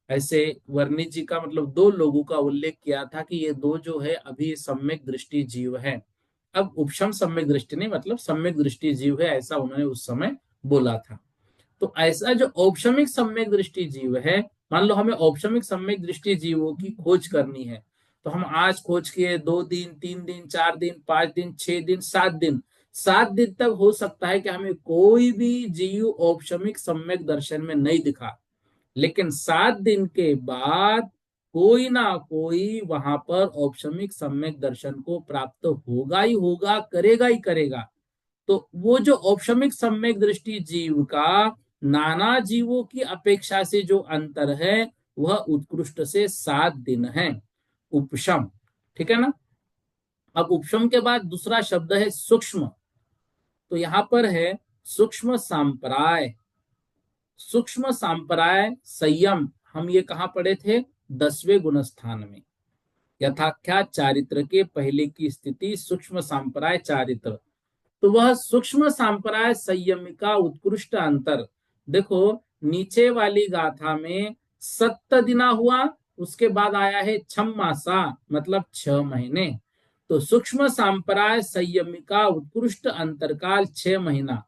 ऐसे वर्णी जी का मतलब 2 लोगों का उल्लेख किया था कि ये दो जो है अभी सम्यक दृष्टि जीव है। अब उपशम सम्यक दृष्टि नहीं, मतलब सम्यक दृष्टि जीव है, ऐसा उन्होंने उस समय बोला था। तो ऐसा जो औपशमिक सम्यक दृष्टि जीव है, मान लो हमें औपशमिक सम्यक दृष्टि जीवों की खोज करनी है, तो हम आज खोज किए 2 दिन, 3 दिन, 4 दिन, 5 दिन, 6 दिन, 7 दिन, 7 दिन तक हो सकता है कि हमें कोई भी जीव औपशमिक सम्यक दर्शन में नहीं दिखा, लेकिन 7 दिन के बाद कोई ना कोई वहां पर औपशमिक सम्यक दर्शन को प्राप्त होगा ही होगा, करेगा ही करेगा। तो वो जो औपशमिक सम्यक दृष्टि जीव का नाना जीवों की अपेक्षा से जो अंतर है वह उत्कृष्ट से 7 दिन है, उपशम। ठीक है ना। अब उपशम के बाद दूसरा शब्द है सूक्ष्म। तो यहां पर है सूक्ष्म सांप्राय, सूक्ष्म सांप्राय संयम, हम ये कहाँ पढ़े थे, 10वें गुण स्थान में। यथाख्यात चारित्र के पहले की स्थिति सूक्ष्म सांप्राय चारित्र। तो वह सूक्ष्म सांप्राय संयम का उत्कृष्ट अंतर, देखो, नीचे वाली गाथा में 7 दिना हुआ, उसके बाद आया है छम्मासा, मतलब 6 महीने। तो सूक्ष्म सांप्राय संयमिका उत्कृष्ट अंतरकाल 6 महीना।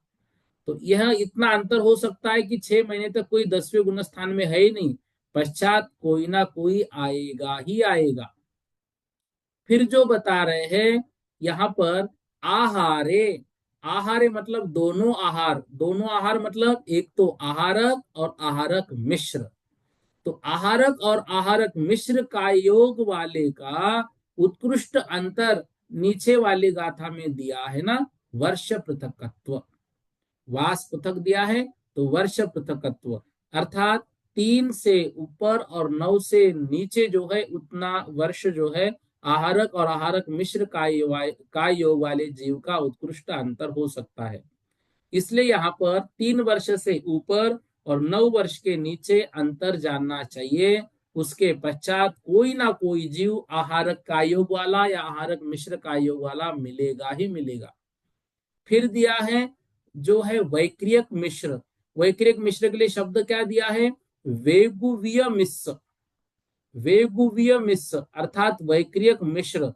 तो यह इतना अंतर हो सकता है कि 6 महीने तक कोई 10वें गुण स्थान में है ही नहीं, पश्चात कोई ना कोई आएगा ही आएगा। फिर जो बता रहे हैं यहाँ पर, आहारे, आहारे मतलब दोनों आहार, दोनों आहार मतलब एक तो आहारक और आहारक मिश्र। तो आहारक और आहारक मिश्र का योग वाले का उत्कृष्ट अंतर नीचे वाली गाथा में दिया है ना, वर्ष पृथकत्व। वास पृथक दिया है तो वर्ष पृथकत्व, अर्थात 3 से ऊपर और 9 से नीचे जो है उतना वर्ष जो है आहारक और आहारक मिश्र का योग वाले जीव का उत्कृष्ट अंतर हो सकता है। इसलिए यहाँ पर 3 वर्ष से ऊपर और 9 वर्ष के नीचे अंतर जानना चाहिए। उसके पश्चात कोई ना कोई जीव आहारक का योग वाला या आहारक मिश्र का योग वाला मिलेगा ही मिलेगा। फिर दिया है जो है वैक्रियक मिश्र। वैक्रियक मिश्र के लिए शब्द क्या दिया है, वेगुवीय मिश्र। वेगुवीय मिश्र अर्थात वैक्रियक मिश्र।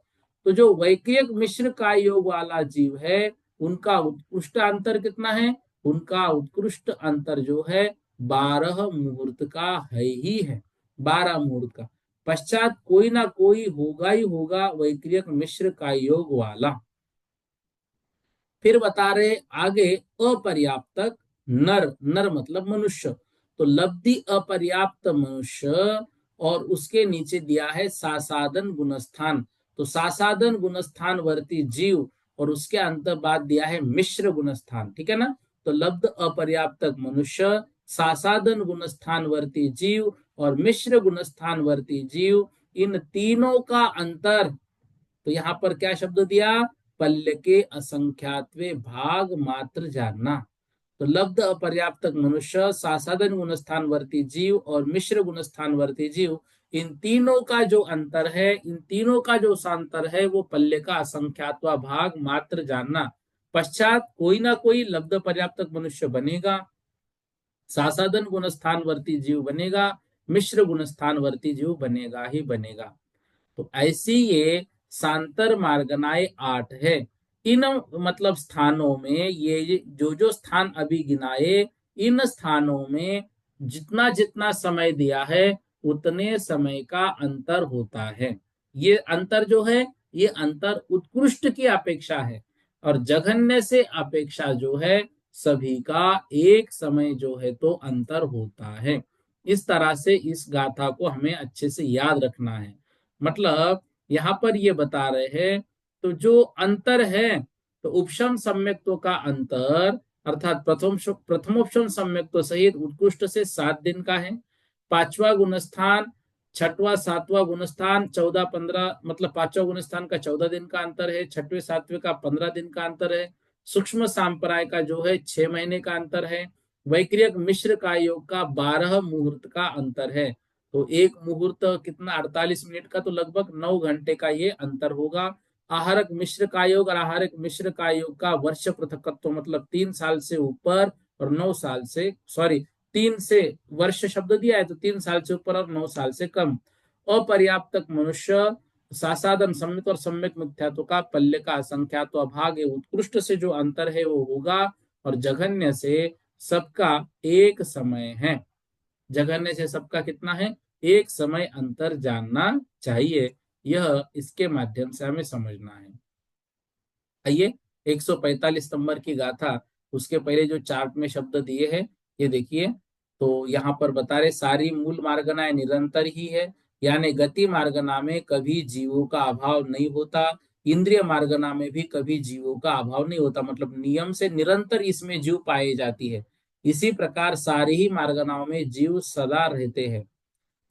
तो जो वैक्रियक मिश्र का योग वाला जीव है उनका उत्कृष्ट अंतर कितना है, उनका उत्कृष्ट अंतर जो है 12 मुहूर्त का है ही है, 12 मुहूर्त का। पश्चात कोई ना कोई होगा ही होगा वैक्रियक मिश्र का योग वाला। फिर बता रहे आगे, अपर्याप्तक नर, नर मतलब मनुष्य। तो लब्धि अपर्याप्त मनुष्य, और उसके नीचे दिया है सासादन गुणस्थान। तो सासादन गुणस्थान वर्ती जीव, और उसके अंतर बाद दिया है मिश्र गुणस्थान, ठीक है ना। तो लब्ध अपर्याप्तक मनुष्य, सासादन गुणस्थान वर्ती जीव और मिश्र गुणस्थान वर्ती जीव, इन तीनों का अंतर। तो यहां पर क्या शब्द दिया, पल्य के असंख्यात्वे भाग मात्र जानना। तो लब्ध अपर्याप्तक मनुष्य, सासादन गुणस्थान वर्ती जीव और मिश्र गुणस्थान वर्ती जीव, इन तीनों का जो अंतर है, इन तीनों का जो सांतर है वो पल्य का असंख्यात्वा भाग मात्र जानना। पश्चात कोई ना कोई लब्ध पर्याप्तक मनुष्य बनेगा, सासादन गुणस्थान वर्ती जीव बनेगा, मिश्र गुणस्थान वर्ती जीव बनेगा ही बनेगा। तो ऐसी ये सांतर मार्गनाएं 8 है। इन मतलब स्थानों में ये जो जो स्थान अभी गिनाए, इन स्थानों में जितना जितना समय दिया है उतने समय का अंतर होता है। ये अंतर जो है, ये अंतर उत्कृष्ट की अपेक्षा है, और जघन्य से अपेक्षा जो है सभी का एक समय जो है तो अंतर होता है। इस तरह से इस गाथा को हमें अच्छे से याद रखना है। मतलब यहाँ पर ये बता रहे हैं, तो जो अंतर है, तो उपशम सम्यक्त्व का अंतर अर्थात प्रथमोपशम सम्यक्त्व सहित उत्कृष्ट से 7 दिन का है। पांचवा गुणस्थान, छठवां सातवां गुणस्थान 14-15, मतलब पांचवा गुणस्थान का 14 दिन का अंतर है, छठवें सातवें का 15 दिन का अंतर है। सूक्ष्म सांप्राय का जो है 6 महीने का अंतर है। वैक्रियक मिश्र का योग का 12 मुहूर्त का अंतर है। तो एक मुहूर्त कितना, 48 मिनट का, तो लगभग 9 घंटे का ये अंतर होगा। आहारक मिश्र का योग और आहारक मिश्र का योग का वर्ष पृथकत्व, मतलब 3 साल से ऊपर और 9 साल से, सॉरी, 3 से वर्ष शब्द दिया है तो 3 साल से ऊपर और 9 साल से कम। अपर्याप्तक मनुष्य, सासादन सम्मित और सम्यक मिथ्यात्व का पल्य का असंख्यात्व अभाग उत्कृष्ट से जो अंतर है वो होगा, और जघन्य से सबका एक समय है। जघन्य से सबका कितना है, एक समय अंतर जानना चाहिए। यह इसके माध्यम से हमें समझना है। आइए 145 नंबर की गाथा, उसके पहले जो चार्ट में शब्द दिए हैं ये देखिए। तो यहाँ पर बता रहे सारी मूल मार्गनाएं निरंतर ही है, यानी गति मार्गना में कभी जीवों का अभाव नहीं होता, इंद्रिय मार्गना में भी कभी जीवों का अभाव नहीं होता, मतलब नियम से निरंतर इसमें जीव पाए जाती है। इसी प्रकार सारी ही मार्गनाओं में जीव सदा रहते हैं,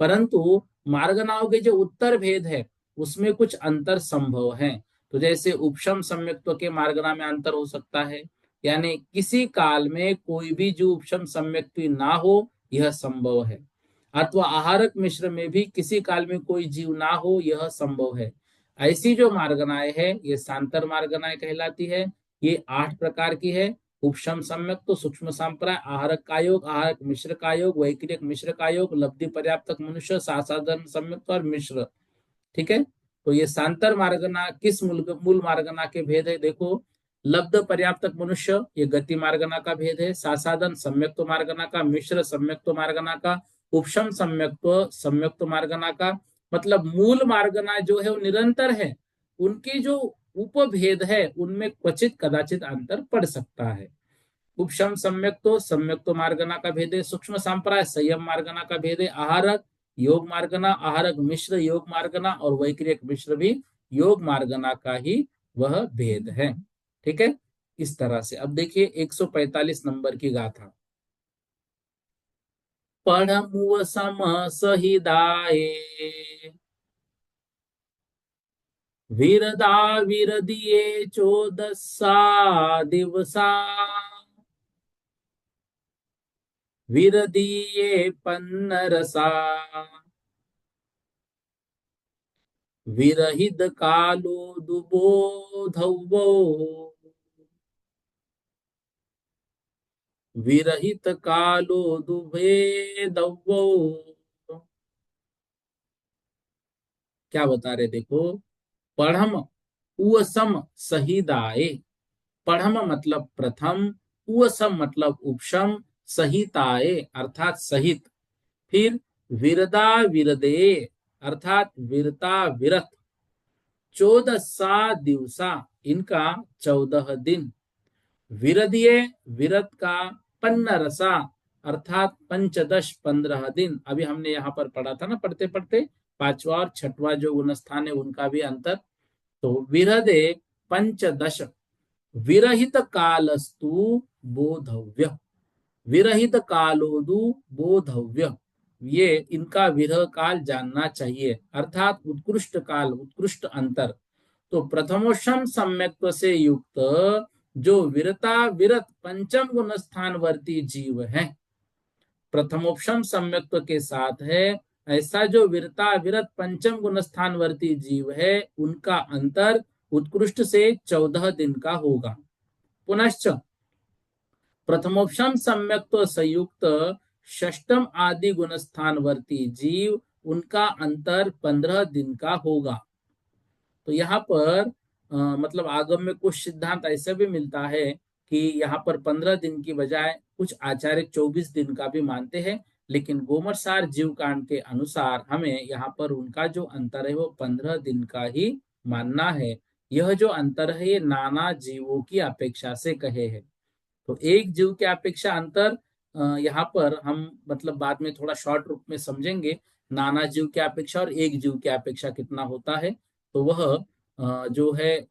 परंतु मार्गनाओं के जो उत्तर भेद है उसमें कुछ अंतर संभव है। तो जैसे उपशम सम्यक्त्व के मार्गना में अंतर हो सकता है, यानी किसी काल में कोई भी जो उपशम सम्यक्त्व ना हो, यह संभव है। अथवा आहारक मिश्र में भी किसी काल में कोई जीव ना हो, यह संभव है। ऐसी जो मार्गनाएं है ये सांतर मार्गनाएं कहलाती है। ये 8 प्रकार की है। उपशम सम्यक तो सूक्ष्म संप्राय, आहारक का योग, आहारक मिश्र का योग, वैक्रियक मिश्र का योग, लब्धि पर्याप्तक मनुष्य, साधारण सम्यक और मिश्र। ठीक है, तो ये सांतर मार्गना किस मूल मार्गना के भेद है? देखो, लब्ध पर्याप्तक मनुष्य ये गति मार्गना का भेद है, सासाधन सम्यक्त्व मार्गना का, मिश्र सम्यक्त्व मार्गना का, उपशम सम्यक्त्व मार्गना का। मतलब मूल मार्गना जो है वो निरंतर है, उनके जो उपभेद है उनमें क्वचित कदाचित अंतर पड़ सकता है। उपशम सम्यक्तो मार्गना का भेद है, सूक्ष्म संप्राय संयम मार्गना का भेद है, आहारक योग मार्गना, आहारक मिश्र योग मार्गना, और वैक्रियक मिश्र भी योग मार्गना का ही वह भेद है। ठीक है, इस तरह से। अब देखिए 145 नंबर की गाथा। पढ़ मुव सम सहिदाए, वीरदा वीर दिए 14 दिवसा, वीर दिए पन्नरसा, विरहित कालो दुबोधवो, विरहित कालो दुभेदवो। क्या बता रहे देखो, पढ़म उवसम सहिदाए। पढ़म मतलब प्रथम, उवसम मतलब उपशम, सहिताए अर्थात सहित, फिर विरदा विरदे अर्थात वीरता विरत, 14 दिवसा इनका 14 दिन, विरदिये विरत का पन्न रसा अर्थात पंचदश 15 दिन। अभी हमने यहाँ पर पढ़ा था ना पढ़ते पढ़ते, पांचवा और छठवा जो गुणस्थान है उनका भी अंतर। तो विरदे पंचदश, विरहित कालस्तु बोधव्य, विरहित कालोदु बोधव्य, ये इनका विरह काल जानना चाहिए अर्थात उत्कृष्ट काल, उत्कृष्ट अंतर। तो प्रथमोषम सम्यक्त्व से युक्त जो विरता विरत पंचम गुण स्थानवर्ती जीव है, प्रथमोपम सम्यक्त्व के साथ है, ऐसा जो विरता विरत पंचम गुण स्थानवर्ती जीव है उनका अंतर उत्कृष्ट से 14 दिन का होगा। पुनश्च प्रथमोपम सम्यक्त्व संयुक्त षष्टम आदि गुण स्थानवर्ती जीव, उनका अंतर 15 दिन का होगा। तो यहाँ पर मतलब आगम में कुछ सिद्धांत ऐसा भी मिलता है कि यहाँ पर 15 दिन की बजाय कुछ आचार्य 24 दिन का भी मानते हैं, लेकिन गोमरसार जीव कांड के अनुसार हमें यहाँ पर उनका जो अंतर है वो 15 दिन का ही मानना है। यह जो अंतर है ये नाना जीवों की अपेक्षा से कहे हैं। तो एक जीव की अपेक्षा अंतर यहाँ पर हम मतलब बाद में थोड़ा शॉर्ट रूप में समझेंगे, नाना जीव की अपेक्षा और एक जीव की अपेक्षा कितना होता है। तो वह जो है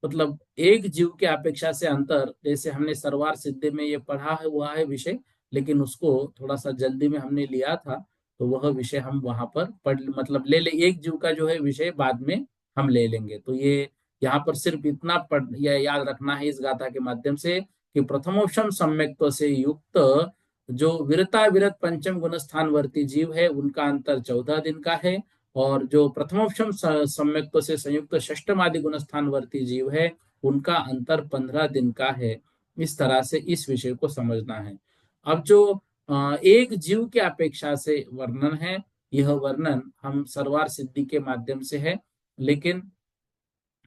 मतलब एक जीव की अपेक्षा से अंतर, जैसे हमने सरवार सिद्धि में ये पढ़ा हुआ है विषय, लेकिन उसको थोड़ा सा जल्दी में हमने लिया था, तो वह विषय हम वहां पर पढ़ मतलब ले एक जीव का जो है विषय बाद में हम ले लेंगे। तो ये यहाँ पर सिर्फ इतना पढ़ या याद रखना है इस गाथा के माध्यम से कि प्रथमोपम सम्यक्त्व से युक्त जो विरता विरत पंचम गुण स्थानवर्ती जीव है उनका अंतर 14 दिन का है, और जो प्रथमोपम सम्यक्त्व से संयुक्त षष्टम आदि गुण स्थानवर्ती जीव है उनका अंतर 15 दिन का है। इस तरह से इस विषय को समझना है। अब जो एक जीव की अपेक्षा से वर्णन है, यह वर्णन हम सरवार सिद्धि के माध्यम से है, लेकिन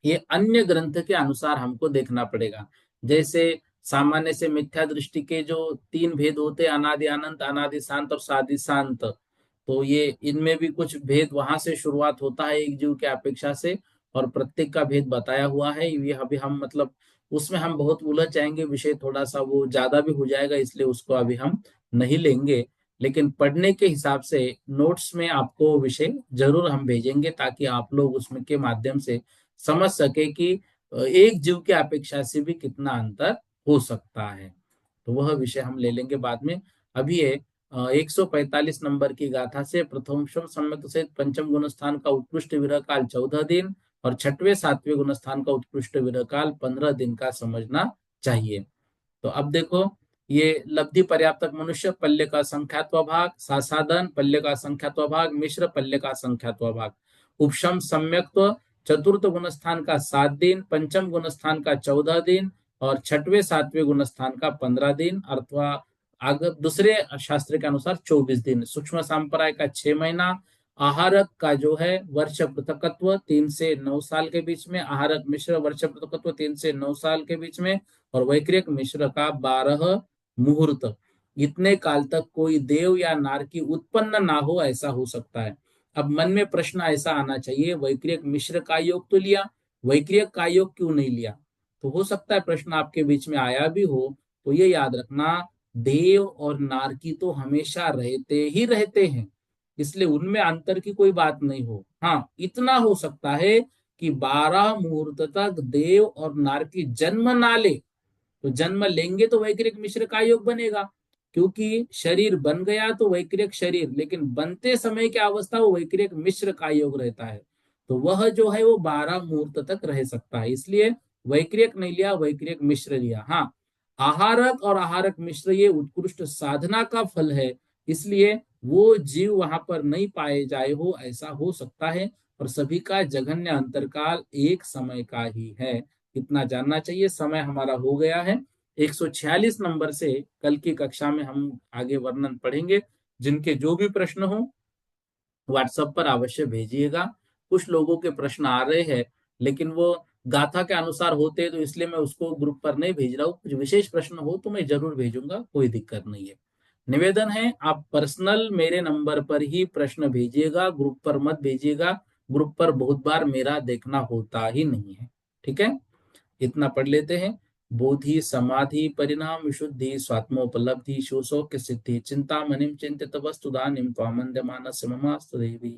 ये अन्य ग्रंथ के अनुसार हमको देखना पड़ेगा। जैसे सामान्य से मिथ्या दृष्टि के जो 3 भेद होते हैं, अनादि अनंत, अनादि शांत और सादि शांत, तो ये इनमें भी कुछ भेद वहां से शुरुआत होता है एक जीव के अपेक्षा से, और प्रत्येक का भेद बताया हुआ है। ये अभी हम मतलब उसमें हम बहुत उलझ जाएंगे, विषय थोड़ा सा वो ज्यादा भी हो जाएगा, इसलिए उसको अभी हम नहीं लेंगे। लेकिन पढ़ने के हिसाब से नोट्स में आपको विषय जरूर हम भेजेंगे, ताकि आप लोग उसमें के माध्यम से समझ सके कि एक जीव की अपेक्षा से भी कितना अंतर हो सकता है। तो वह विषय हम ले लेंगे बाद में। अभी ये 145 नंबर की गाथा से प्रथम सम्यक सहित पंचम गुण स्थान का उत्कृष्ट विरह काल 14 दिन, और छठवें सातवें गुण स्थान का उत्कृष्ट विरह काल 15 दिन का समझना चाहिए। तो अब देखो, ये लब्धि पर्याप्तक मनुष्य पल्ले का संख्यात्व भाग, सासाधन पल्ले का संख्यात्व भाग, मिश्र पल्ले का संख्यात्व भाग, उपशम सम्यक्त्व चतुर्थ गुण स्थान का 7 दिन, पंचम गुण स्थान का 14 दिन, और छठवें सातवें गुणस्थान का 15 दिन, अथवा अगर दूसरे शास्त्र के अनुसार 24 दिन, सूक्ष्म सांप्राय का 6 महीना, आहारक का जो है वर्ष पृथकत्व 3 से 9 साल के बीच में, आहारक मिश्र वर्ष पृथकत्व 3 से 9 साल के बीच में, और वैक्रियक मिश्र का 12 मुहूर्त। इतने काल तक कोई देव या नारकी उत्पन्न ना हो, ऐसा हो सकता है। अब मन में प्रश्न ऐसा आना चाहिए, वैक्रियक मिश्र का योग तो लिया, वैक्रियक का योग क्यों नहीं लिया? तो हो सकता है प्रश्न आपके बीच में आया भी हो। तो ये याद रखना, देव और नारकी तो हमेशा रहते ही रहते हैं, इसलिए उनमें अंतर की कोई बात नहीं हो। हाँ, इतना हो सकता है कि 12 मुहूर्त तक देव और नारकी जन्म ना ले, तो जन्म लेंगे तो वैक्रिक मिश्र का योग बनेगा, क्योंकि शरीर बन गया तो वैक्रिक शरीर, लेकिन बनते समय की अवस्था वो वैक्रिक मिश्र का योग रहता है, तो वह जो है वो 12 मुहूर्त तक रह सकता है। इसलिए वैक्रियक नहीं लिया, वैक्रियक मिश्र लिया। हाँ, आहारक और आहारक मिश्र ये उत्कृष्ट साधना का फल है, इसलिए वो जीव वहां पर नहीं पाए जाए हो, ऐसा हो सकता है। और सभी का जघन्य अंतरकाल एक समय का ही है, इतना जानना चाहिए। समय हमारा हो गया है। 146 नंबर से कल की कक्षा में हम आगे वर्णन पढ़ेंगे। जिनके जो भी प्रश्न हो व्हाट्सएप पर अवश्य भेजिएगा। कुछ लोगों के प्रश्न आ रहे हैं, लेकिन वो गाथा के अनुसार होते हैं, तो इसलिए मैं उसको ग्रुप पर नहीं भेज रहा हूँ। कुछ विशेष प्रश्न हो तो मैं जरूर भेजूंगा, कोई दिक्कत नहीं है। निवेदन है, आप पर्सनल मेरे नंबर पर ही प्रश्न भेजिएगा, ग्रुप पर मत भेजिएगा। ग्रुप पर बहुत बार मेरा देखना होता ही नहीं है। ठीक है, इतना पढ़ लेते हैं। बोधि समाधि परिणाम विशुद्धि स्वात्मोपलब्धि शोषोक सिद्धि चिंता मनिम चिंतित वस्तुदानिम त्वामंद मानस ममास्तु देवी।